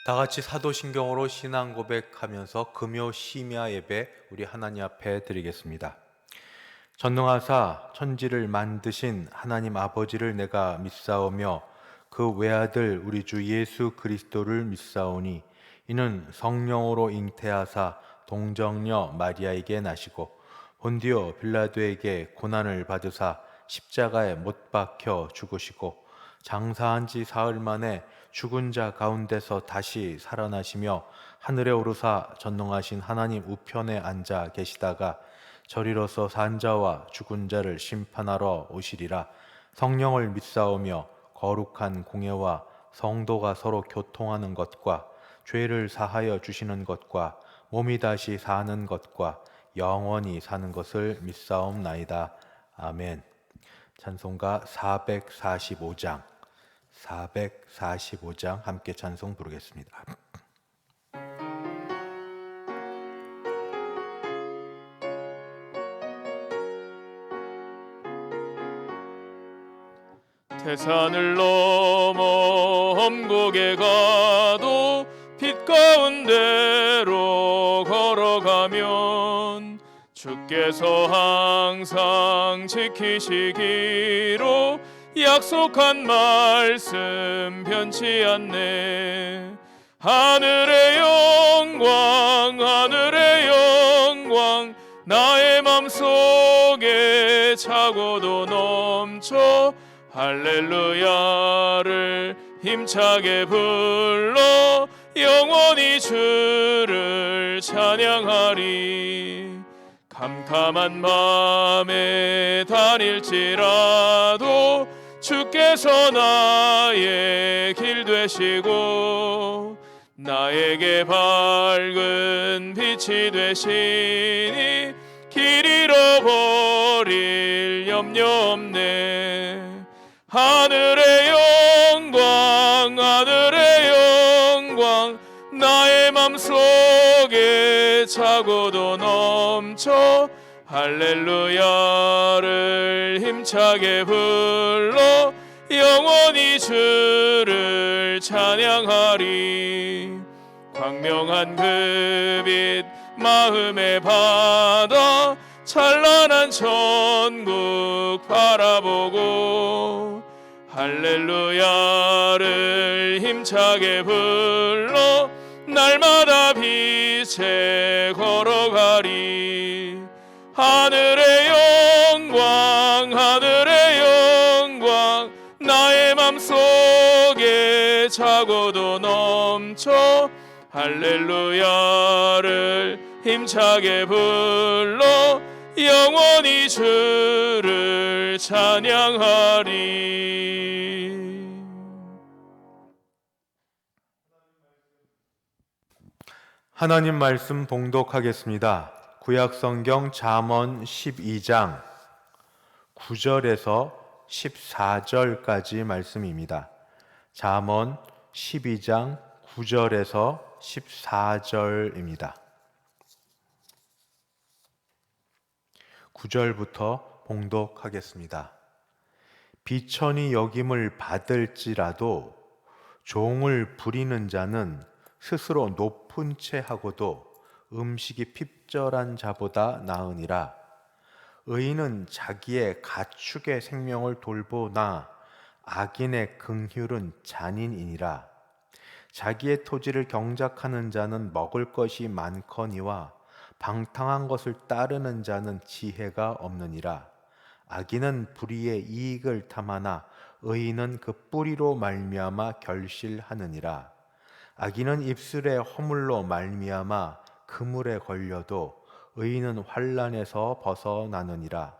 다 같이 사도신경으로 신앙 고백하면서 금요 심야 예배 우리 하나님 앞에 드리겠습니다. 전능하사 천지를 만드신 하나님 아버지를 내가 믿사오며 그 외아들 우리 주 예수 그리스도를 믿사오니 이는 성령으로 잉태하사 동정녀 마리아에게 나시고 본디오 빌라도에게 고난을 받으사 십자가에 못 박혀 죽으시고 장사한 지 사흘 만에 죽은 자 가운데서 다시 살아나시며 하늘에 오르사 전능하신 하나님 우편에 앉아 계시다가 저리로서 산 자와 죽은 자를 심판하러 오시리라. 성령을 믿사오며 거룩한 공예와 성도가 서로 교통하는 것과 죄를 사하여 주시는 것과 몸이 다시 사는 것과 영원히 사는 것을 믿사옵나이다. 아멘. 찬송가 445장 함께 찬송 부르겠습니다. 태산을 넘어 험곡에 가도 빛 가운데로 걸어가면 주께서 항상 지키시기로 약속한 말씀 변치 않네. 하늘의 영광 나의 맘속에 차고도 넘쳐 할렐루야를 힘차게 불러 영원히 주를 찬양하리. 캄캄한 맘에 다닐지라도 주께서 나의 길 되시고 나에게 밝은 빛이 되시니 길 잃어버릴 염려 없네. 하늘의 영광 나의 맘속에 차고도 넘쳐 할렐루야를 힘차게 불러 영원히 주를 찬양하리. 광명한 그 빛 마음에 받아 찬란한 천국 바라보고 할렐루야를 힘차게 불러 날마다 빛에 걸어가리. 하늘의 영광 나의 맘속에 차고도 넘쳐 할렐루야를 힘차게 불러 영원히 주를 찬양하리. 하나님 말씀 봉독하겠습니다. 구약성경 잠언 12장 9절에서 14절까지 말씀입니다. 잠언 12장 9절에서 14절입니다. 9절부터 봉독하겠습니다. 비천이 여김을 받을지라도 종을 부리는 자는 스스로 높은 채 하고도 음식이 핍절한 자보다 나으니라. 의인은 자기의 가축의 생명을 돌보나 악인의 긍휼은 잔인이니라. 자기의 토지를 경작하는 자는 먹을 것이 많거니와 방탕한 것을 따르는 자는 지혜가 없느니라. 악인은 불의의 이익을 탐하나 의인은 그 뿌리로 말미암아 결실하느니라. 악인은 입술의 허물로 말미암아 그물에 걸려도 의인은 환난에서 벗어나느니라.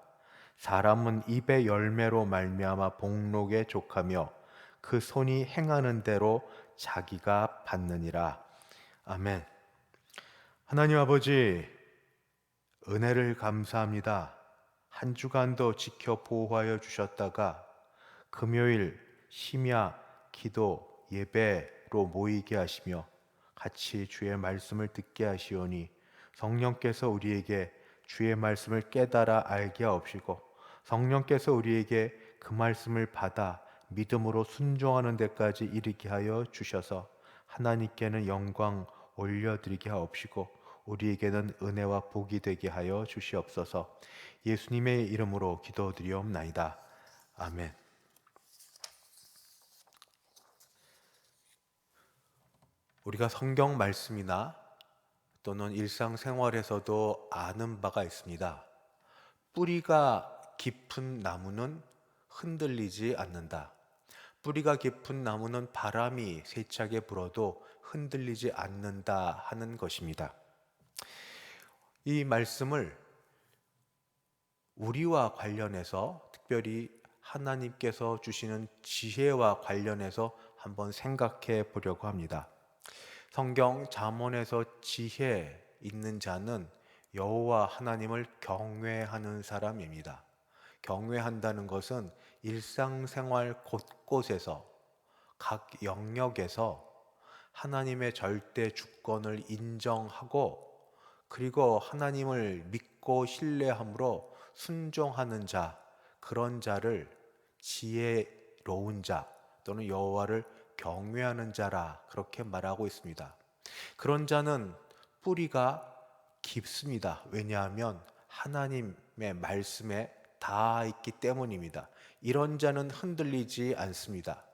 사람은 입의 열매로 말미암아 복록에 족하며 그 손이 행하는 대로 자기가 받느니라. 아멘. 하나님 아버지, 은혜를 감사합니다. 한 주간도 지켜 보호하여 주셨다가 금요일 심야 기도 예배로 모이게 하시며 같이 주의 말씀을 듣게 하시오니 성령께서 우리에게 주의 말씀을 깨달아 알게 하옵시고 성령께서 우리에게 그 말씀을 받아 믿음으로 순종하는 데까지 이르게 하여 주셔서 하나님께는 영광 올려드리게 하옵시고 우리에게는 은혜와 복이 되게 하여 주시옵소서. 예수님의 이름으로 기도드리옵나이다. 아멘. 우리가 성경 말씀이나 또는 일상생활에서도 아는 바가 있습니다. 뿌리가 깊은 나무는 흔들리지 않는다. 뿌리가 깊은 나무는 바람이 세차게 불어도 흔들리지 않는다 하는 것입니다. 이 말씀을 우리와 관련해서, 특별히 하나님께서 주시는 지혜와 관련해서 한번 생각해 보려고 합니다. 성경 잠언에서 지혜 있는 자는 여호와 하나님을 경외하는 사람입니다. 경외한다는 것은 일상생활 곳곳에서, 각 영역에서 하나님의 절대 주권을 인정하고, 그리고 하나님을 믿고 신뢰함으로 순종하는 자, 그런 자를 지혜로운 자 또는 여호와를 경외하는 자라 그렇게 말하고 있습니다. 그런 자는 뿌리가 깊습니다. 왜냐하면 하나님의 말씀에 닿아 있기 때문입니다. 이런 자는 흔들리지 않습니다.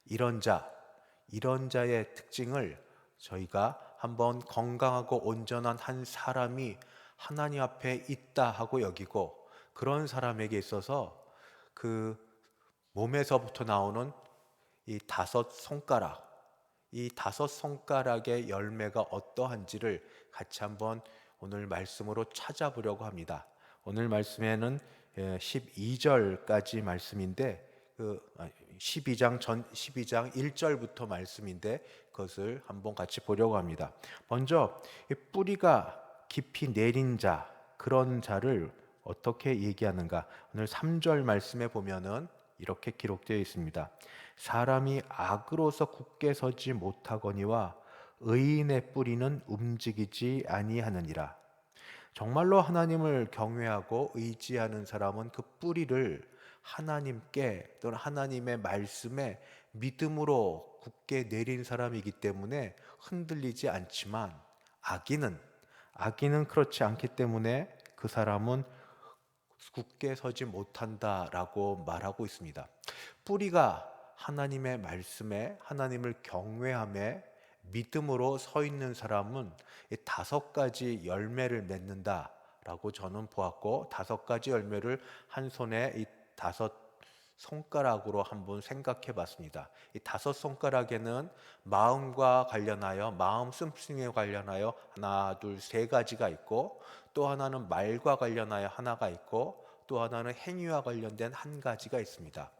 이런 자의 특징을 저희가 한번 건강하고 온전한 한 사람이 하나님 앞에 있다 하고 여기고, 그런 사람에게 있어서 그 몸에서부터 나오는 이 다섯 손가락의 열매가 어떠한지를 같이 한번 오늘 말씀으로 찾아보려고 합니다. 오늘 말씀에는 12절까지 말씀인데 12장 1절부터 말씀인데 그것을 한번 같이 보려고 합니다. 먼저 뿌리가 깊이 내린 자, 그런 자를 어떻게 얘기하는가? 오늘 3절 말씀에 보면은 이렇게 기록되어 있습니다. 사람이 악으로서 굳게 서지 못하거니와 의인의 뿌리는 움직이지 아니하느니라. 정말로 하나님을 경외하고 의지하는 사람은 그 뿌리를 하나님께 또는 하나님의 말씀에 믿음으로 굳게 내린 사람이기 때문에 흔들리지 않지만, 악인은 그렇지 않기 때문에 그 사람은 굳게 서지 못한다라고 말하고 있습니다. 뿌리가 하나님의 말씀에, 하나님을 경외함에 믿음으로 서 있는 사람은 5가지 열매를 맺는다라고 저는 보았고, 5가지 열매를 한 손에 이 5손가락으로 한번 생각해 봤습니다. 이 5손가락에는 마음과 관련하여, 마음 씀씀에 관련하여 하나, 둘, 3가지가 있고, 또 하나는 말과 관련하여 하나가 있고, 또 하나는 행위와 관련된 1가지가 있습니다.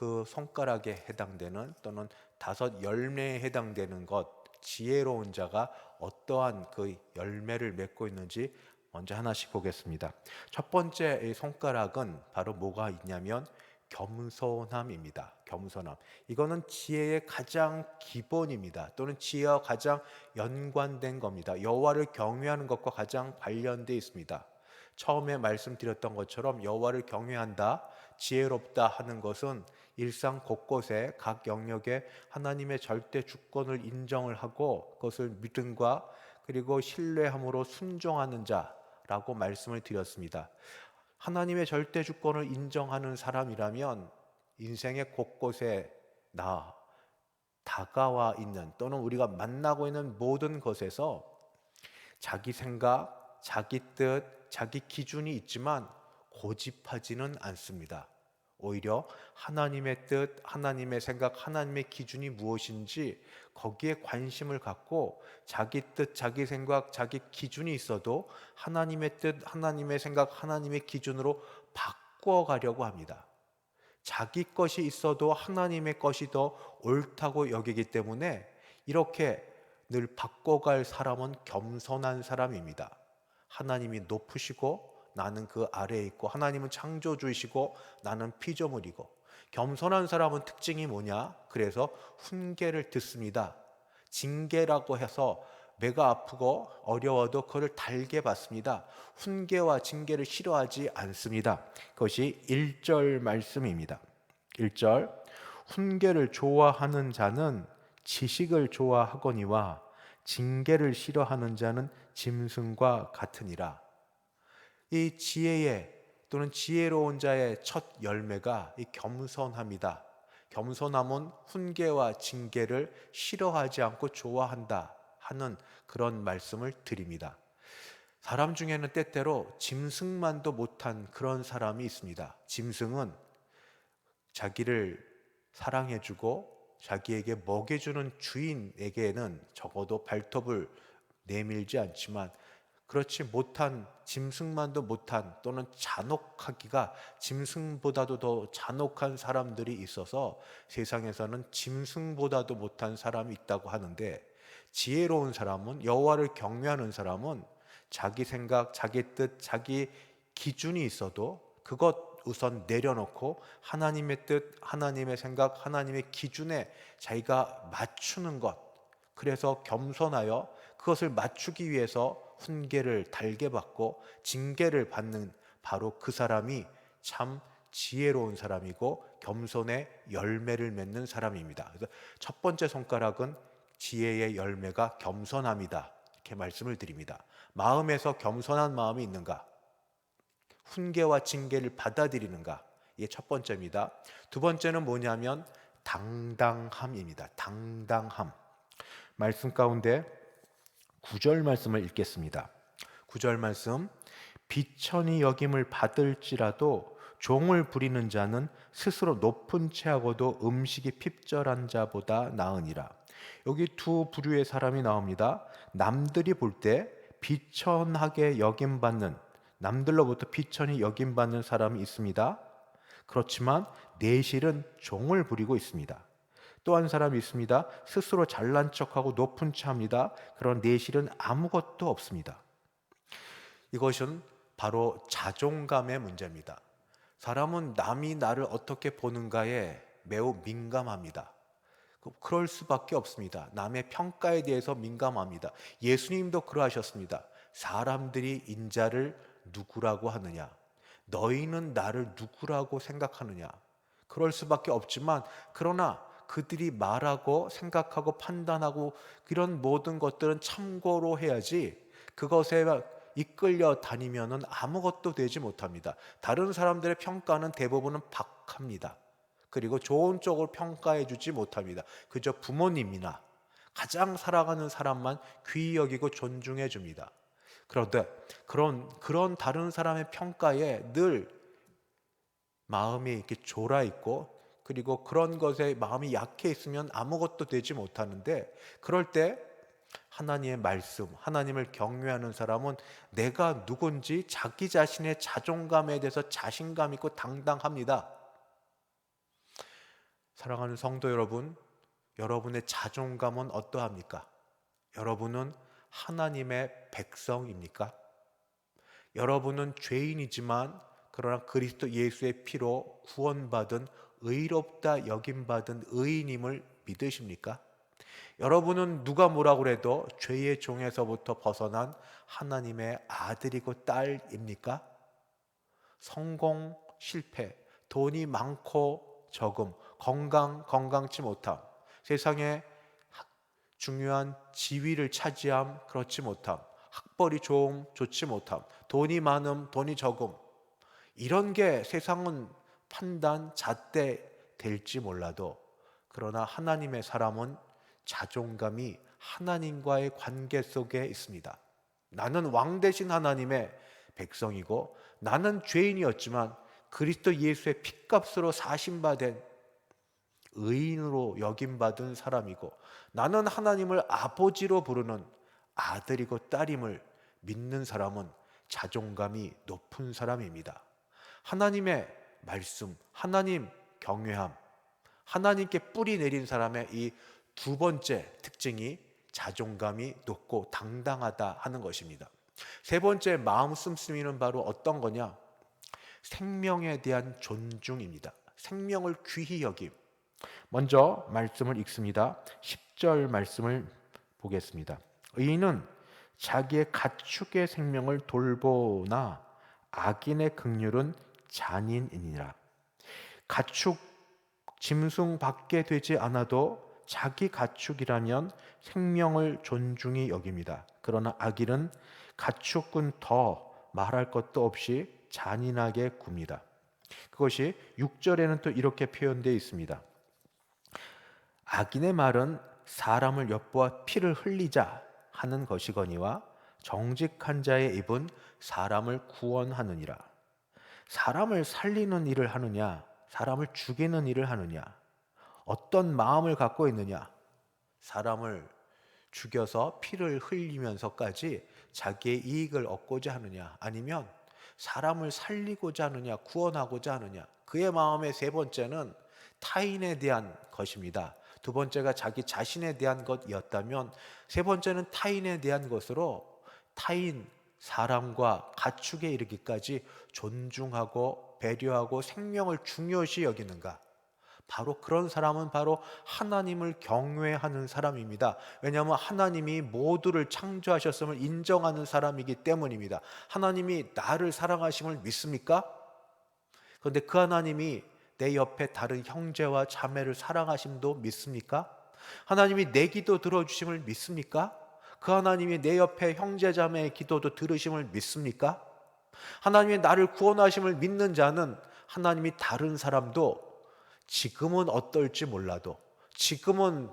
5 손가락에 해당되는 또는 5 열매에 해당되는 것, 지혜로운 자가 어떠한 그 열매를 맺고 있는지 먼저 하나씩 보겠습니다. 첫 번째 이 손가락은 바로 뭐가 있냐면 겸손함입니다. 겸손함. 이거는 지혜의 가장 기본입니다. 또는 지혜와 가장 연관된 겁니다. 여호와를 경외하는 것과 가장 관련되어 있습니다. 처음에 말씀드렸던 것처럼 여호와를 경외한다, 지혜롭다 하는 것은 일상 곳곳에 각 영역에 하나님의 절대 주권을 인정을 하고 그것을 믿음과 그리고 신뢰함으로 순종하는 자라고 말씀을 드렸습니다. 하나님의 절대 주권을 인정하는 사람이라면 인생의 곳곳에 다가와 있는 또는 우리가 만나고 있는 모든 것에서 자기 생각, 자기 뜻, 자기 기준이 있지만 고집하지는 않습니다. 오히려 하나님의 뜻, 하나님의 생각, 하나님의 기준이 무엇인지 거기에 관심을 갖고 자기 뜻, 자기 생각, 자기 기준이 있어도 하나님의 뜻, 하나님의 생각, 하나님의 기준으로 바꿔가려고 합니다. 자기 것이 있어도 하나님의 것이 더 옳다고 여기기 때문에 이렇게 늘 바꿔갈 사람은 겸손한 사람입니다. 하나님이 높으시고 나는 그 아래에 있고, 하나님은 창조주이시고 나는 피조물이고. 겸손한 사람은 특징이 뭐냐? 그래서 훈계를 듣습니다. 징계라고 해서 배가 아프고 어려워도 그걸 달게 받습니다. 훈계와 징계를 싫어하지 않습니다. 그것이 1절 말씀입니다. 1절, 훈계를 좋아하는 자는 지식을 좋아하거니와 징계를 싫어하는 자는 짐승과 같으니라. 이 지혜의 또는 지혜로운 자의 첫 열매가 이 겸손함이다. 겸손함은 훈계와 징계를 싫어하지 않고 좋아한다 하는 그런 말씀을 드립니다. 사람 중에는 때때로 짐승만도 못한 그런 사람이 있습니다. 짐승은 자기를 사랑해주고 자기에게 먹여주는 주인에게는 적어도 발톱을 내밀지 않지만, 그렇지 못한 짐승만도 못한 또는 잔혹하기가 짐승보다도 더 잔혹한 사람들이 있어서 세상에서는 짐승보다도 못한 사람이 있다고 하는데, 지혜로운 사람은, 여호와를 경외하는 사람은 자기 생각, 자기 뜻, 자기 기준이 있어도 그것 우선 내려놓고 하나님의 뜻, 하나님의 생각, 하나님의 기준에 자기가 맞추는 것, 그래서 겸손하여 그것을 맞추기 위해서 훈계를 달게 받고 징계를 받는 바로 그 사람이 참 지혜로운 사람이고 겸손의 열매를 맺는 사람입니다. 그래서 첫 번째 손가락은 지혜의 열매가 겸손함이다, 이렇게 말씀을 드립니다. 마음에서 겸손한 마음이 있는가? 훈계와 징계를 받아들이는가? 이게 첫 번째입니다. 두 번째는 뭐냐면 당당함입니다. 당당함. 말씀 가운데 9절 말씀을 읽겠습니다. 9절 말씀, 비천히 여김을 받을지라도 종을 부리는 자는 스스로 높은 채하고도 음식이 핍절한 자보다 나으니라. 여기 두 부류의 사람이 나옵니다. 남들이 볼 때 비천하게 여김받는, 남들로부터 비천히 여김받는 사람이 있습니다. 그렇지만 내실은 종을 부리고 있습니다. 또 한 사람이 있습니다. 스스로 잘난 척하고 높은 차입니다. 그런 내실은 아무것도 없습니다. 이것은 바로 자존감의 문제입니다. 사람은 남이 나를 어떻게 보는가에 매우 민감합니다. 그럴 수밖에 없습니다. 남의 평가에 대해서 민감합니다. 예수님도 그러하셨습니다. 사람들이 인자를 누구라고 하느냐? 너희는 나를 누구라고 생각하느냐? 그럴 수밖에 없지만, 그러나 그들이 말하고 생각하고 판단하고 이런 모든 것들은 참고로 해야지, 그것에 이끌려 다니면은 아무것도 되지 못합니다. 다른 사람들의 평가는 대부분은 박합니다. 그리고 좋은 쪽으로 평가해 주지 못합니다. 그저 부모님이나 가장 사랑하는 사람만 귀히 여기고 존중해 줍니다. 그런데 그런 다른 사람의 평가에 늘 마음이 이렇게 졸아 있고, 그리고 그런 것에 마음이 약해 있으면 아무것도 되지 못하는데, 그럴 때 하나님의 말씀, 하나님을 경외하는 사람은 내가 누군지 자기 자신의 자존감에 대해서 자신감 있고 당당합니다. 사랑하는 성도 여러분, 여러분의 자존감은 어떠합니까? 여러분은 하나님의 백성입니까? 여러분은 죄인이지만 그러나 그리스도 예수의 피로 구원받은 의롭다 여김받은 의인임을 믿으십니까? 여러분은 누가 뭐라고 해도 죄의 종에서부터 벗어난 하나님의 아들이고 딸입니까? 성공, 실패, 돈이 많고 적음, 건강치 못함, 세상에 중요한 지위를 차지함, 그렇지 못함, 학벌이 좋지 못함, 돈이 많음, 돈이 적음, 이런 게 세상은 판단, 잣대 될지 몰라도, 그러나 하나님의 사람은 자존감이 하나님과의 관계 속에 있습니다. 나는 왕 대신 하나님의 백성이고, 나는 죄인이었지만 그리스도 예수의 핏값으로 사심받은 의인으로 여김받은 사람이고, 나는 하나님을 아버지로 부르는 아들이고 딸임을 믿는 사람은 자존감이 높은 사람입니다. 하나님의 말씀, 하나님 경외함, 하나님께 뿌리 내린 사람의 이 두 번째 특징이 자존감이 높고 당당하다 하는 것입니다. 세 번째 마음 씀씀이는 바로 어떤 거냐? 생명에 대한 존중입니다. 생명을 귀히 여김. 먼저 말씀을 읽습니다. 10절 말씀을 보겠습니다. 의인은 자기의 가축의 생명을 돌보나 악인의 긍휼은 잔인이니라. 가축, 짐승 받게 되지 않아도 자기 가축이라면 생명을 존중히 여깁니다. 그러나 악인은 가축은 더 말할 것도 없이 잔인하게 굽니다. 그것이 6절에는 또 이렇게 표현되어 있습니다. 악인의 말은 사람을 엿보아 피를 흘리자 하는 것이거니와 정직한 자의 입은 사람을 구원하느니라. 사람을 살리는 일을 하느냐, 사람을 죽이는 일을 하느냐, 어떤 마음을 갖고 있느냐, 사람을 죽여서 피를 흘리면서까지 자기의 이익을 얻고자 하느냐, 아니면 사람을 살리고자 하느냐, 구원하고자 하느냐. 그의 마음의 세 번째는 타인에 대한 것입니다. 두 번째가 자기 자신에 대한 것이었다면 세 번째는 타인에 대한 것으로 타인, 사람과 가축에 이르기까지 존중하고 배려하고 생명을 중요시 여기는가. 바로 그런 사람은 바로 하나님을 경외하는 사람입니다. 왜냐하면 하나님이 모두를 창조하셨음을 인정하는 사람이기 때문입니다. 하나님이 나를 사랑하심을 믿습니까? 그런데 그 하나님이 내 옆에 다른 형제와 자매를 사랑하심도 믿습니까? 하나님이 내 기도 들어주심을 믿습니까? 그 하나님이 내 옆에 형제 자매의 기도도 들으심을 믿습니까? 하나님이 나를 구원하심을 믿는 자는 하나님이 다른 사람도 지금은 어떨지 몰라도, 지금은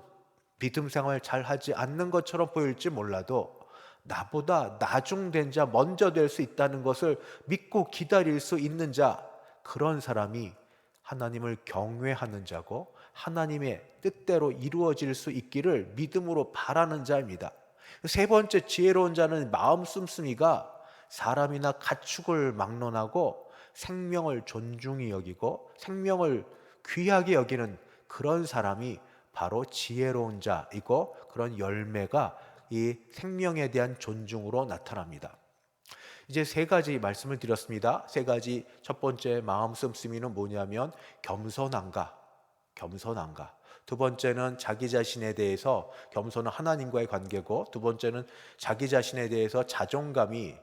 믿음 생활 잘 하지 않는 것처럼 보일지 몰라도 나보다 나중된 자, 먼저 될 수 있다는 것을 믿고 기다릴 수 있는 자, 그런 사람이 하나님을 경외하는 자고 하나님의 뜻대로 이루어질 수 있기를 믿음으로 바라는 자입니다. 세 번째 지혜로운 자는 마음 씀씀이가 사람이나 가축을 막론하고 생명을 존중히 여기고 생명을 귀하게 여기는 그런 사람이 바로 지혜로운 자이고, 그런 열매가 이 생명에 대한 존중으로 나타납니다. 이제 세 가지 말씀을 드렸습니다. 세 가지. 첫 번째 마음 씀씀이는 뭐냐면 겸손한가. 두 번째는 자기 자신에 대해서, 겸손은 하나님과의 관계고, 두 번째는 자기 자신에 대해서 자존감이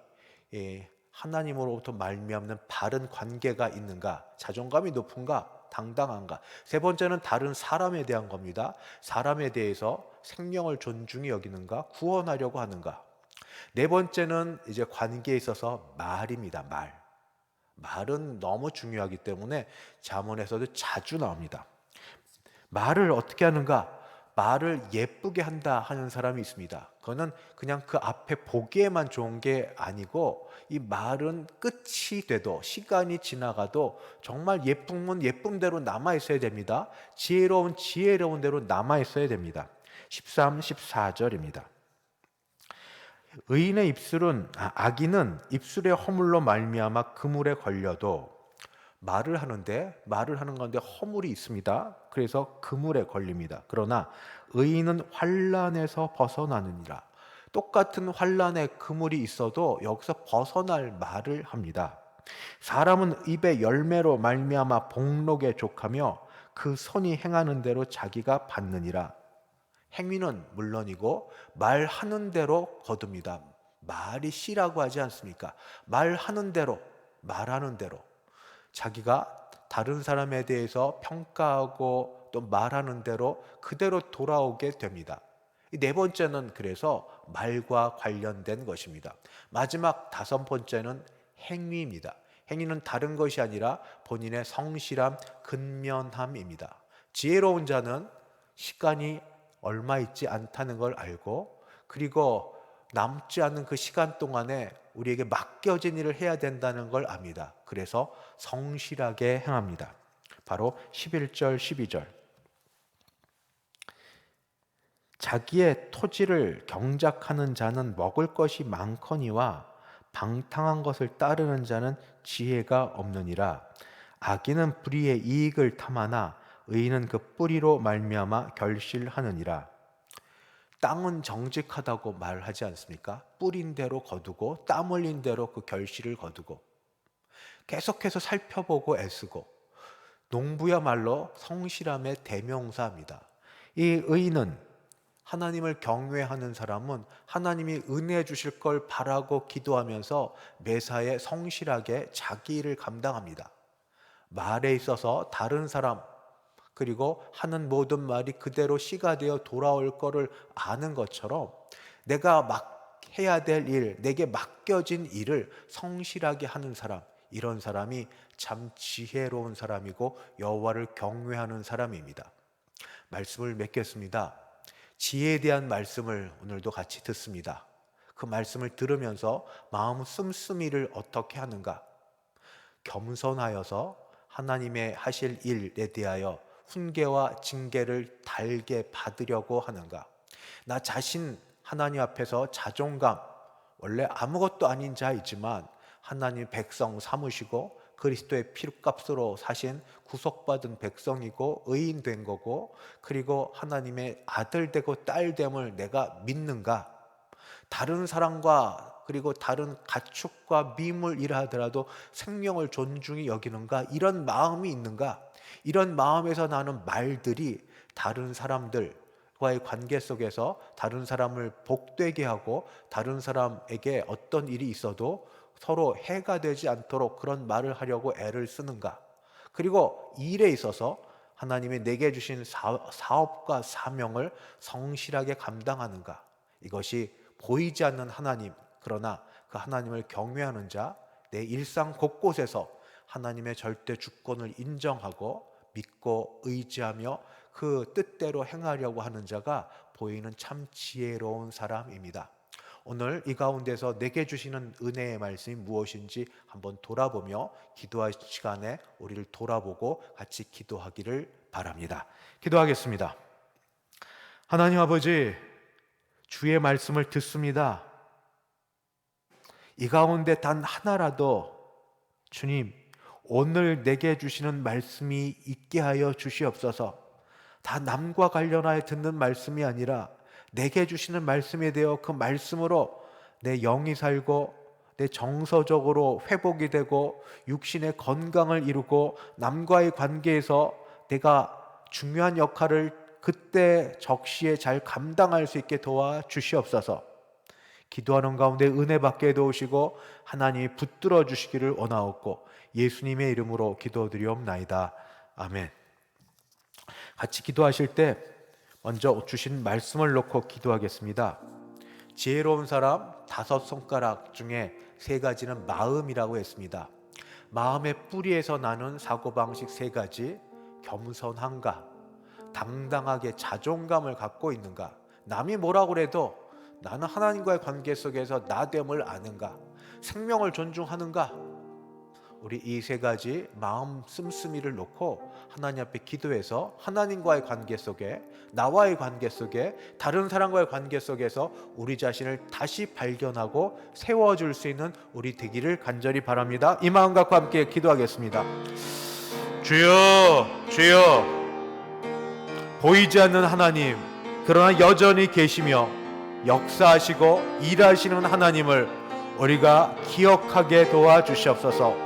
하나님으로부터 말미암는 바른 관계가 있는가, 자존감이 높은가, 당당한가. 세 번째는 다른 사람에 대한 겁니다. 사람에 대해서 생명을 존중히 여기는가, 구원하려고 하는가. 네 번째는 이제 관계에 있어서 말입니다. 말은 너무 중요하기 때문에 잠언에서도 자주 나옵니다. 말을 어떻게 하는가? 말을 예쁘게 한다 하는 사람이 있습니다. 그거는 그냥 그 앞에 보기에만 좋은 게 아니고, 이 말은 끝이 돼도, 시간이 지나가도 정말 예쁨은 예쁨대로 남아있어야 됩니다. 지혜로운 대로 남아있어야 됩니다. 13, 14절입니다. 의인의 입술은, 악인은 입술의 허물로 말미암아 그물에 걸려도, 말을 하는 건데 허물이 있습니다. 그래서 그물에 걸립니다. 그러나 의인은 환난에서 벗어나느니라. 똑같은 환난에 그물이 있어도 여기서 벗어날 말을 합니다. 사람은 입의 열매로 말미암아 복록에 족하며 그 손이 행하는 대로 자기가 받느니라. 행위는 물론이고 말하는 대로 거둡니다. 말이 씨라고 하지 않습니까? 말하는 대로, 말하는 대로 자기가 다른 사람에 대해서 평가하고 또 말하는 대로 그대로 돌아오게 됩니다. 네 번째는 그래서 말과 관련된 것입니다. 마지막 다섯 번째는 행위입니다. 행위는 다른 것이 아니라 본인의 성실함, 근면함입니다. 지혜로운 자는 시간이 얼마 있지 않다는 걸 알고, 그리고 남지 않은 그 시간 동안에 우리에게 맡겨진 일을 해야 된다는 걸 압니다. 그래서 성실하게 행합니다. 바로 11절, 12절. 자기의 토지를 경작하는 자는 먹을 것이 많거니와 방탕한 것을 따르는 자는 지혜가 없느니라. 악인은 불의의 이익을 탐하나 의인은 그 뿌리로 말미암아 결실하느니라. 땅은 정직하다고 말하지 않습니까? 뿌린 대로 거두고 땀 흘린 대로 그 결실을 거두고 계속해서 살펴보고 애쓰고, 농부야말로 성실함의 대명사입니다. 이 의인은, 하나님을 경외하는 사람은 하나님이 은혜 주실 걸 바라고 기도하면서 매사에 성실하게 자기 일을 감당합니다. 말에 있어서 다른 사람, 그리고 하는 모든 말이 그대로 씨가 되어 돌아올 거를 아는 것처럼 내가 막 해야 될 일, 내게 맡겨진 일을 성실하게 하는 사람, 이런 사람이 참 지혜로운 사람이고 여호와를 경외하는 사람입니다. 말씀을 맺겠습니다. 지혜에 대한 말씀을 오늘도 같이 듣습니다. 그 말씀을 들으면서 마음 씀씀이를 어떻게 하는가? 겸손하여서 하나님의 하실 일에 대하여 훈계와 징계를 달게 받으려고 하는가? 나 자신 하나님 앞에서 자존감, 원래 아무것도 아닌 자이지만 하나님 백성 삼으시고 그리스도의 피값으로 사신 구속받은 백성이고 의인된 거고, 그리고 하나님의 아들 되고 딸 됨을 내가 믿는가? 다른 사람과 그리고 다른 가축과 미물이라 하더라도 생명을 존중히 여기는가? 이런 마음이 있는가? 이런 마음에서 나는 말들이 다른 사람들과의 관계 속에서 다른 사람을 복되게 하고 다른 사람에게 어떤 일이 있어도 서로 해가 되지 않도록 그런 말을 하려고 애를 쓰는가? 그리고 일에 있어서 하나님이 내게 주신 사업과 사명을 성실하게 감당하는가? 이것이 보이지 않는 하나님, 그러나 그 하나님을 경외하는 자, 내 일상 곳곳에서 하나님의 절대 주권을 인정하고 믿고 의지하며 그 뜻대로 행하려고 하는 자가 보이는 참 지혜로운 사람입니다. 오늘 이 가운데서 내게 주시는 은혜의 말씀이 무엇인지 한번 돌아보며 기도할 시간에 우리를 돌아보고 같이 기도하기를 바랍니다. 기도하겠습니다. 하나님 아버지, 주의 말씀을 듣습니다. 이 가운데 단 하나라도 주님, 오늘 내게 주시는 말씀이 있게 하여 주시옵소서. 다 남과 관련하여 듣는 말씀이 아니라 내게 주시는 말씀에 대해 그 말씀으로 내 영이 살고 내 정서적으로 회복이 되고 육신의 건강을 이루고 남과의 관계에서 내가 중요한 역할을 그때 적시에 잘 감당할 수 있게 도와주시옵소서. 기도하는 가운데 은혜 받게 도우시고 하나님이 붙들어 주시기를 원하옵고 예수님의 이름으로 기도드리옵나이다. 아멘. 같이 기도하실 때 먼저 주신 말씀을 놓고 기도하겠습니다. 지혜로운 사람 5손가락 중에 3가지는 마음이라고 했습니다. 마음의 뿌리에서 나는 사고방식 3가지, 겸손한가, 당당하게 자존감을 갖고 있는가, 남이 뭐라고 그래도 나는 하나님과의 관계 속에서 나됨을 아는가, 생명을 존중하는가. 우리 이 3가지 마음 씀씀이를 놓고 하나님 앞에 기도해서 하나님과의 관계 속에, 나와의 관계 속에, 다른 사람과의 관계 속에서 우리 자신을 다시 발견하고 세워줄 수 있는 우리 되기를 간절히 바랍니다. 이 마음 갖고 함께 기도하겠습니다. 주여, 주여, 보이지 않는 하나님, 그러나 여전히 계시며 역사하시고 일하시는 하나님을 우리가 기억하게 도와주시옵소서.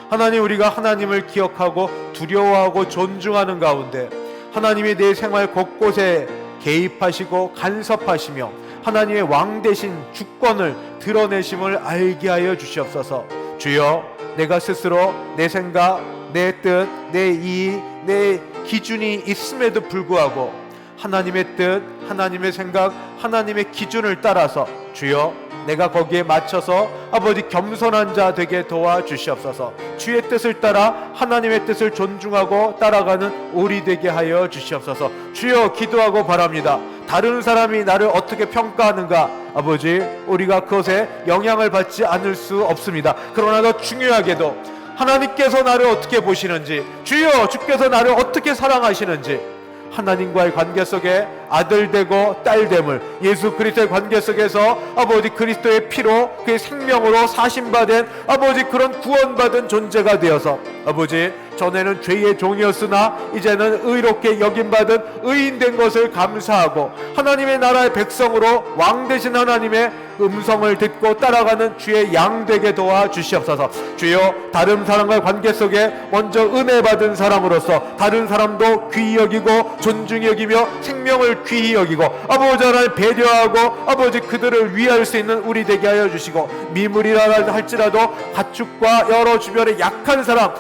하나님, 우리가 하나님을 기억하고 두려워하고 존중하는 가운데 하나님이 내 생활 곳곳에 개입하시고 간섭하시며 하나님의 왕 대신 주권을 드러내심을 알게 하여 주시옵소서. 주여, 내가 스스로 내 생각, 내 뜻, 내 이익, 내 기준이 있음에도 불구하고 하나님의 뜻, 하나님의 생각, 하나님의 기준을 따라서 주여, 내가 거기에 맞춰서 아버지 겸손한 자 되게 도와주시옵소서. 주의 뜻을 따라 하나님의 뜻을 존중하고 따라가는 우리 되게 하여 주시옵소서. 주여, 기도하고 바랍니다. 다른 사람이 나를 어떻게 평가하는가, 아버지, 우리가 그것에 영향을 받지 않을 수 없습니다. 그러나 더 중요하게도 하나님께서 나를 어떻게 보시는지, 주여, 주께서 나를 어떻게 사랑하시는지, 하나님과의 관계 속에 아들 되고 딸 됨을, 예수 그리스도의 관계 속에서 아버지 그리스도의 피로 그의 생명으로 사심받은 아버지 그런 구원받은 존재가 되어서 아버지, 전에는 죄의 종이었으나 이제는 의롭게 여김받은 의인 된 것을 감사하고 하나님의 나라의 백성으로 왕 되신 하나님의 음성을 듣고 따라가는 주의 양 되게 도와주시옵소서. 주여, 다른 사람과의 관계 속에 먼저 은혜 받은 사람으로서 다른 사람도 귀히 여기고 존중히 여기며 생명을 귀히 여기고 아버지 하나님 배려하고 아버지 그들을 위할 수 있는 우리 되게 하여 주시고, 미물이라 할지라도 가축과 여러 주변에 약한 사람,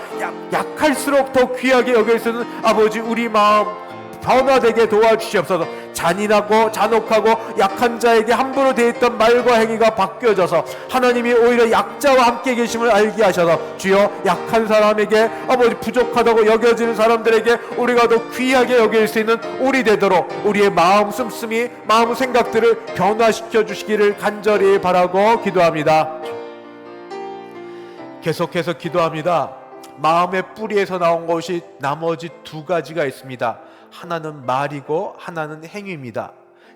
약할수록 더 귀하게 여길 수 있는 아버지 우리 마음 변화되게 도와주시옵소서. 잔인하고 잔혹하고 약한 자에게 함부로 대했던 말과 행위가 바뀌어져서 하나님이 오히려 약자와 함께 계심을 알게 하셔서 주여, 약한 사람에게 아버지 부족하다고 여겨지는 사람들에게 우리가 더 귀하게 여길 수 있는 우리 되도록 우리의 마음 씀씀이 마음 생각들을 변화시켜 주시기를 간절히 바라고 기도합니다. 계속해서 기도합니다. 마음의 뿌리에서 나온 것이 나머지 두 가지가 있습니다. 하나는 말이고 하나는 행위입니다.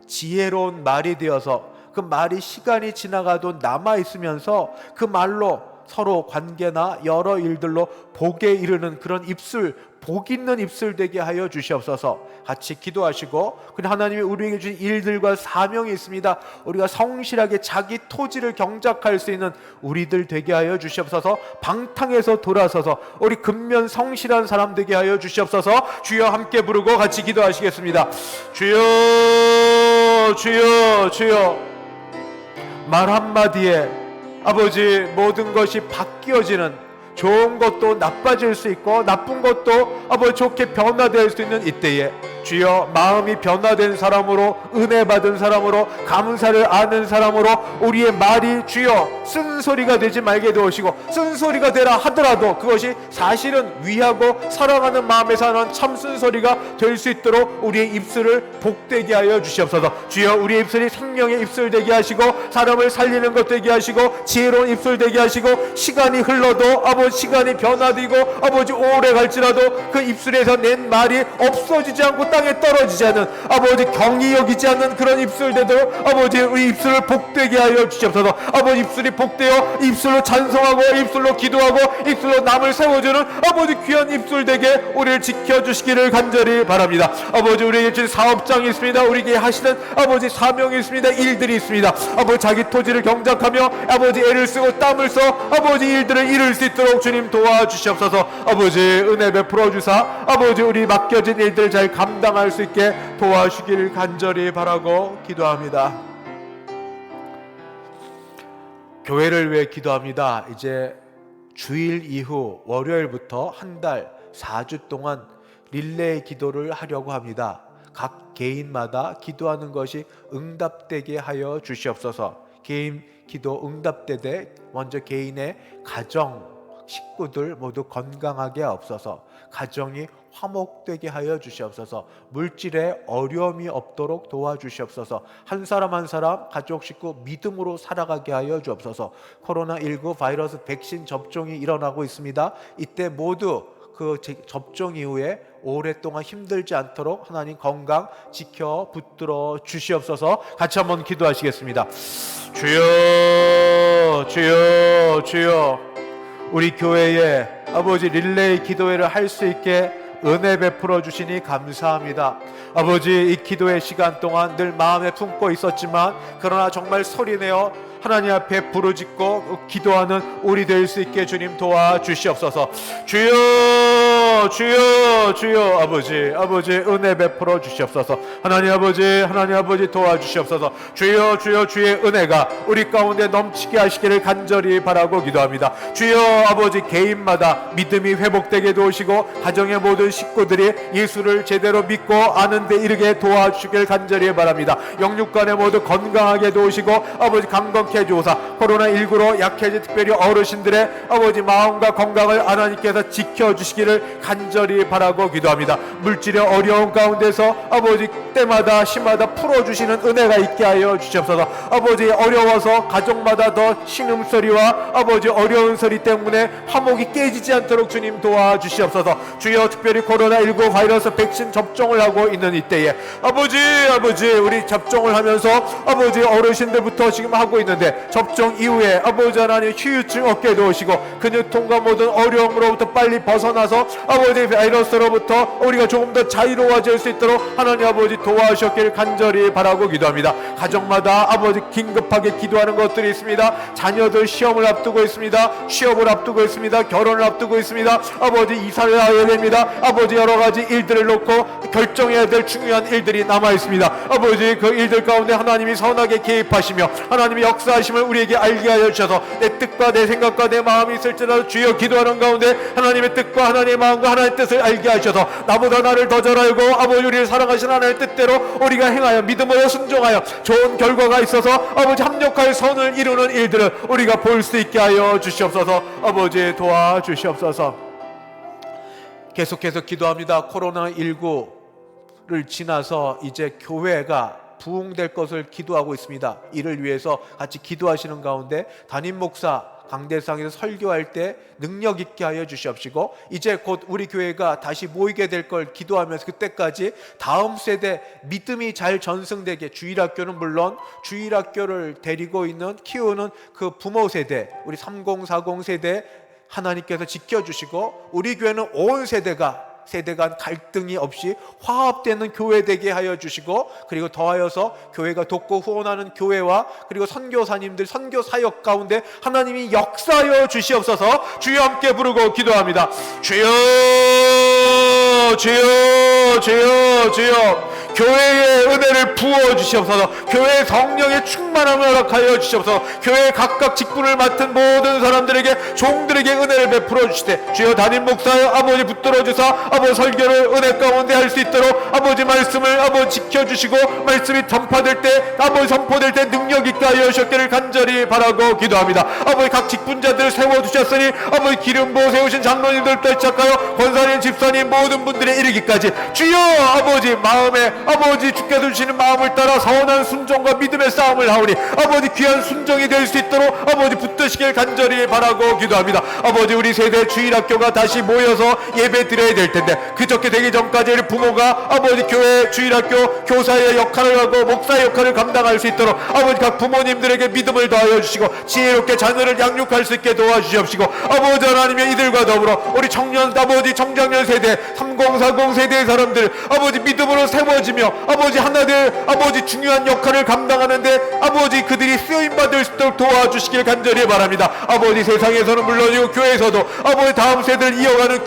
지혜로운 말이 되어서 그 말이 시간이 지나가도 남아있으면서 그 말로 서로 관계나 여러 일들로 복에 이르는 그런 입술, 복 있는 입술 되게 하여 주시옵소서. 같이 기도하시고, 그냥 하나님이 우리에게 주신 일들과 사명이 있습니다. 우리가 성실하게 자기 토지를 경작할 수 있는 우리들 되게 하여 주시옵소서. 방탕에서 돌아서서 우리 근면 성실한 사람 되게 하여 주시옵소서. 주여, 함께 부르고 같이 기도하시겠습니다. 주여, 주여, 주여. 말 한마디에 아버지 모든 것이 바뀌어지는, 좋은 것도 나빠질 수 있고 나쁜 것도 아버지 좋게 변화될 수 있는 이때에 주여, 마음이 변화된 사람으로, 은혜 받은 사람으로, 감사를 아는 사람으로 우리의 말이 주여 쓴소리가 되지 말게 도우시고, 쓴소리가 되라 하더라도 그것이 사실은 위하고 사랑하는 마음에서 하는 참 쓴소리가 될 수 있도록 우리의 입술을 복되게 하여 주시옵소서. 주여, 우리의 입술이 생명의 입술 되게 하시고 사람을 살리는 것 되게 하시고 지혜로운 입술 되게 하시고, 시간이 흘러도 아버지 시간이 변화되고 아버지 오래 갈지라도 그 입술에서 낸 말이 없어지지 않고 땅에 떨어지지 않는, 아버지 경이 여기지 않는 그런 입술 되도록 아버지 우리 입술을 복되게 하여 주시옵소서. 아버지 입술이 복되어 입술로 찬송하고 입술로 기도하고 입술로 남을 세워주는 아버지 귀한 입술 되게 우리를 지켜주시기를 간절히 바랍니다. 아버지, 우리에게 주신 사업장이 있습니다. 우리에게 하시는 아버지 사명이 있습니다. 일들이 있습니다. 아버지, 자기 토지를 경작하며 아버지 애를 쓰고 땀을 써 아버지 일들을 이룰 수 있도록 주님 도와주시옵소서. 아버지, 은혜 베풀어 주사 아버지 우리 맡겨진 일들 잘 감당할 수 있게 도와주기를 간절히 바라고 기도합니다. 교회를 위해 기도합니다. 이제 주일 이후 월요일부터 한 달 4주 동안 릴레이 기도를 하려고 합니다. 각 개인마다 기도하는 것이 응답되게 하여 주시옵소서. 개인 기도 응답되되 먼저 개인의 가정, 식구들 모두 건강하게 없어서 가정이 화목되게 하여 주시옵소서. 물질에 어려움이 없도록 도와주시옵소서. 한 사람 한 사람 가족 식구 믿음으로 살아가게 하여 주옵소서. 코로나19 바이러스 백신 접종이 일어나고 있습니다. 이때 모두 그 접종 이후에 오랫동안 힘들지 않도록 하나님 건강 지켜 붙들어 주시옵소서. 같이 한번 기도하시겠습니다. 주여, 주여, 주여. 우리 교회에 아버지 릴레이 기도회를 할 수 있게 은혜 베풀어 주시니 감사합니다. 아버지, 이 기도의 시간 동안 늘 마음에 품고 있었지만 그러나 정말 소리내어 하나님 앞에 부르짖고 기도하는 우리 될 수 있게 주님 도와주시옵소서. 주여, 주여, 주여. 아버지 은혜 베풀어 주시옵소서. 하나님 아버지 도와주시옵소서. 주여, 주여, 주의 은혜가 우리 가운데 넘치게 하시기를 간절히 바라고 기도합니다. 주여, 아버지 개인마다 믿음이 회복되게 도우시고 가정의 모든 식구들이 예수를 제대로 믿고 아는 데 이르게 도와주시길 간절히 바랍니다. 영육간에 모두 건강하게 도우시고 아버지 강건케 해주오사. 코로나19로 약해진 특별히 어르신들의 아버지 마음과 건강을 하나님께서 지켜주시기를 간절히 바라고 기도합니다. 물질의 어려운 가운데서 아버지 때마다 시마다 풀어주시는 은혜가 있게 하여 주시옵소서. 아버지, 어려워서 가족마다 더 신음소리와 아버지 어려운 소리 때문에 화목이 깨지지 않도록 주님 도와주시옵소서. 주여, 특별히 코로나19 바이러스 백신 접종을 하고 있는 이때에 아버지 우리 접종을 하면서 아버지 어르신들부터 지금 하고 있는데 접종 이후에 아버지 하나님 휴유증 없게 도우시고 근육통과 모든 어려움으로부터 빨리 벗어나서 아버지 바이러스로부터 우리가 조금 더 자유로워질 수 있도록 하나님 아버지 도와주셨길 간절히 바라고 기도합니다. 가정마다 아버지 긴급하게 기도하는 것들이 있습니다. 자녀들 시험을 앞두고 있습니다. 취업을 앞두고 있습니다. 결혼을 앞두고 있습니다. 아버지 이사를 해야 됩니다. 아버지 여러 가지 일들을 놓고 결정해야 될 중요한 일들이 남아 있습니다. 아버지 그 일들 가운데 하나님이 선하게 개입하시며 하나님이 역사하심을 우리에게 알게 하여 주셔서 내 뜻과 내 생각과 내 마음이 있을지라도 주여 기도하는 가운데 하나님의 뜻과 하나님의 마음과 하나님의 뜻을 알게 하셔서 나보다 나를 더 잘 알고 아버지 우리를 사랑하시는 하나님의 뜻대로 우리가 행하여 믿음으로 순종하여 좋은 결과가 있어서 아버지 합력하여 선을 이루는 일들을 우리가 볼 수 있게 하여 주시옵소서. 아버지 도와주시옵소서. 계속해서 기도합니다. 코로나19를 지나서 이제 교회가 부흥될 것을 기도하고 있습니다. 이를 위해서 같이 기도하시는 가운데 담임 목사 강대상에서 설교할 때 능력 있게 하여 주시옵시고 이제 곧 우리 교회가 다시 모이게 될 걸 기도하면서 그때까지 다음 세대 믿음이 잘 전승되게 주일학교는 물론 주일학교를 데리고 있는 키우는 그 부모 세대 우리 3040 세대 하나님께서 지켜주시고 우리 교회는 온 세대가 세대 간 갈등이 없이 화합되는 교회 되게 하여 주시고 그리고 더하여서 교회가 돕고 후원하는 교회와 그리고 선교사님들 선교 사역 가운데 하나님이 역사하여 주시옵소서. 주여 함께 부르고 기도합니다. 주여 주여 주여 주여 교회의 은혜를 부어 주시옵소서. 교회의 성령의 충만함을 허락하여 주시옵소서. 교회의 각각 직분을 맡은 모든 사람들에게 종들에게 은혜를 베풀어 주시되 주여 담임 목사여 아버지 붙들어 주사 아버지 설교를 은혜 가운데 할 수 있도록 아버지 말씀을 아버지 지켜주시고 말씀이 전파될 때 아버지 선포될 때 능력 있게 하여 주셨기를 간절히 바라고 기도합니다. 아버지 각 직분자들을 세워주셨으니 아버지 기름 부어 세우신 장로님들부터 시작하여 권사님 집사님 모든 분들의 이르기까지 주여 아버지 마음에 아버지 주께서 주시는 마음을 따라 선한 순종과 믿음의 싸움을 하오니 아버지 귀한 순종이 될 수 있도록 아버지 붙드시길 간절히 바라고 기도합니다. 아버지 우리 세대 주일학교가 다시 모여서 예배 드려야 될 텐데 그저께 되기 전까지 우리 부모가 아버지 교회 주일학교 교사의 역할을 하고 목사의 역할을 감당할 수 있도록 아버지 각 부모님들에게 믿음을 더하여 주시고 지혜롭게 자녀를 양육할 수 있게 도와주시옵시고 아버지 하나님의 이들과 더불어 우리 청년 아버지 청장년 세대 3040 세대의 사람들 아버지 믿음으로 세워지며 아버지 하나들 아버지 중요한 역할을 감당하는데 아버지 그들이 쓰임받을 수 있도록 도와주시길 간절히 바랍니다. 아버지 세상에서는 물론이고 교회에서도 아버지 다음 세대를 이어가는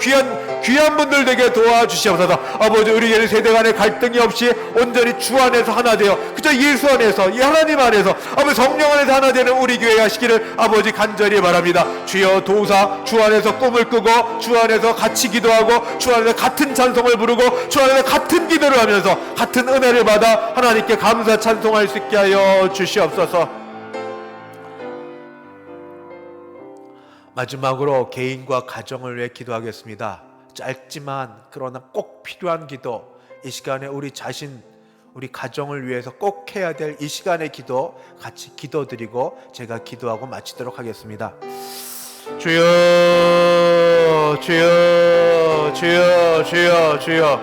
귀한 분들 되게 도와주시옵소서. 아버지 우리에게 세대 간의 갈등이 없이 온전히 주 안에서 하나 되어 그저 예수 안에서 이 하나님 안에서 아버지 성령 안에서 하나 되는 우리 교회 하시기를 아버지 간절히 바랍니다. 주여 도우사 주 안에서 꿈을 꾸고 주 안에서 같이 기도하고 주 안에서 같은 찬송을 부르고 주 안에서 같은 기도를 하면서 같은 은혜를 받아 하나님께 감사 찬송할 수 있게 하여 주시옵소서. 마지막으로 개인과 가정을 위해 기도하겠습니다. 짧지만 그러나 꼭 필요한 기도, 이 시간에 우리 자신 우리 가정을 위해서 꼭 해야 될 이 시간의 기도 같이 기도드리고 제가 기도하고 마치도록 하겠습니다. 주여 주여 주여 주여 주여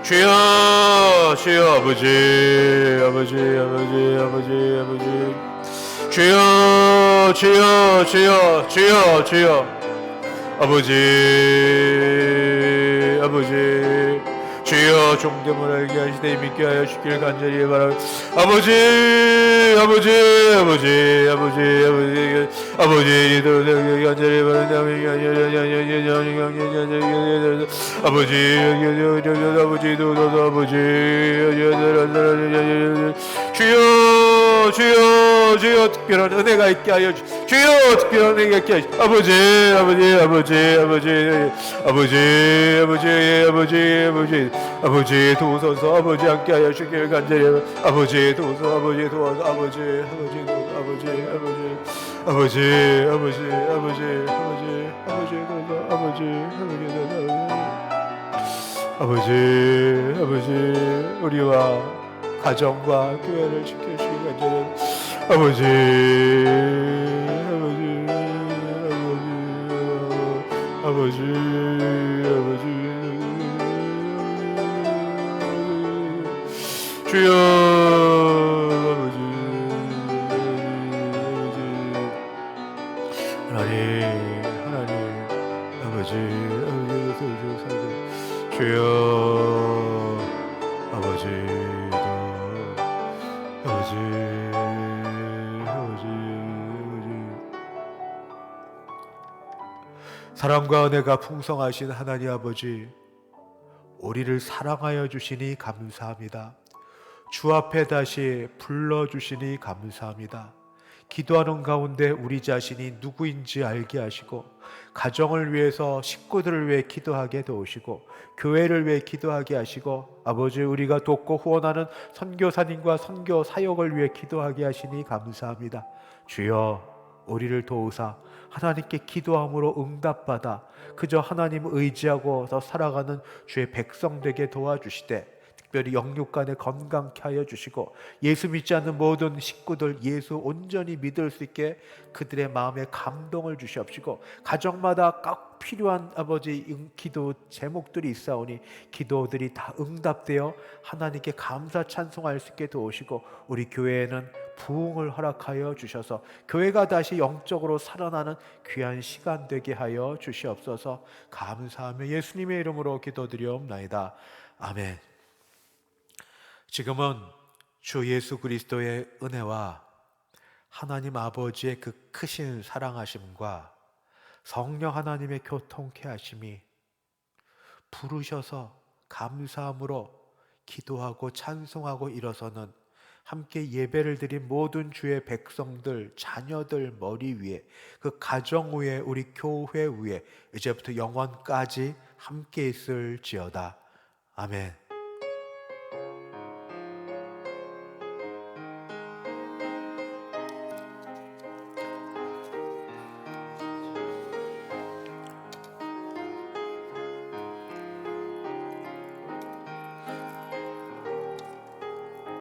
주여 주여 아버지 아버지 아버지 아버지 아버지 주여 주여 주여 주여 주여 아버지 아버지 주여 종됨을 알게 하시되 믿게 하여 주길 간절히 바랍니다. 아버지 아버지 아버지 아버지 아버지 아버지 간절히 바랍니다. 아버지 주여 주여 주여 특별한 은혜가 있게 하여 주여 특별한 은혜가 있게 하여 아버지 아버지 아버지 아버지 아버지 아버지 아버지 아버지 아버지 도우소서. 아버지 함께 하여 주길 간절히 아버지 도우소서. 아버지 도와서 아버지 아버지 아버지 아버지 아버지 아버지 아버지 아버지 아버지 도우소서. 아버지 아버지 아버지 우리와 가정과 교회를 지켜주시기 간절히 아버지 아버지 아버지 아버지 아버지 주여 아버지 하나님 아버지 사랑과 은혜가 풍성하신 하나님 아버지, 우리를 사랑하여 주시니 감사합니다. 주 앞에 다시 불러주시니 감사합니다. 기도하는 가운데 우리 자신이 누구인지 알게 하시고, 가정을 위해서, 식구들을 위해 기도하게 도우시고, 교회를 위해 기도하게 하시고, 아버지, 우리가 돕고 후원하는 선교사님과 선교 사역을 위해 기도하게 하시니 감사합니다. 주여, 우리를 도우사 하나님께 기도함으로 응답받아 그저 하나님 의지하고서 살아가는 주의 백성 되게 도와주시되, 특별히 영육간에 건강케 하여 주시고, 예수 믿지 않는 모든 식구들 예수 온전히 믿을 수 있게 그들의 마음에 감동을 주시옵시고, 가정마다 꼭 필요한 아버지 기도 제목들이 있사오니 기도들이 다 응답되어 하나님께 감사 찬송할 수 있게 도우시고, 우리 교회에는 부흥을 허락하여 주셔서 교회가 다시 영적으로 살아나는 귀한 시간 되게 하여 주시옵소서. 감사하며 예수님의 이름으로 기도드리옵나이다. 아멘. 지금은 주 예수 그리스도의 은혜와 하나님 아버지의 그 크신 사랑하심과 성령 하나님의 교통케 하심이 부르셔서 감사함으로 기도하고 찬송하고 일어서는 함께 예배를 드린 모든 주의 백성들, 자녀들 머리 위에, 그 가정 위에, 우리 교회 위에 이제부터 영원까지 함께 있을지어다. 아멘.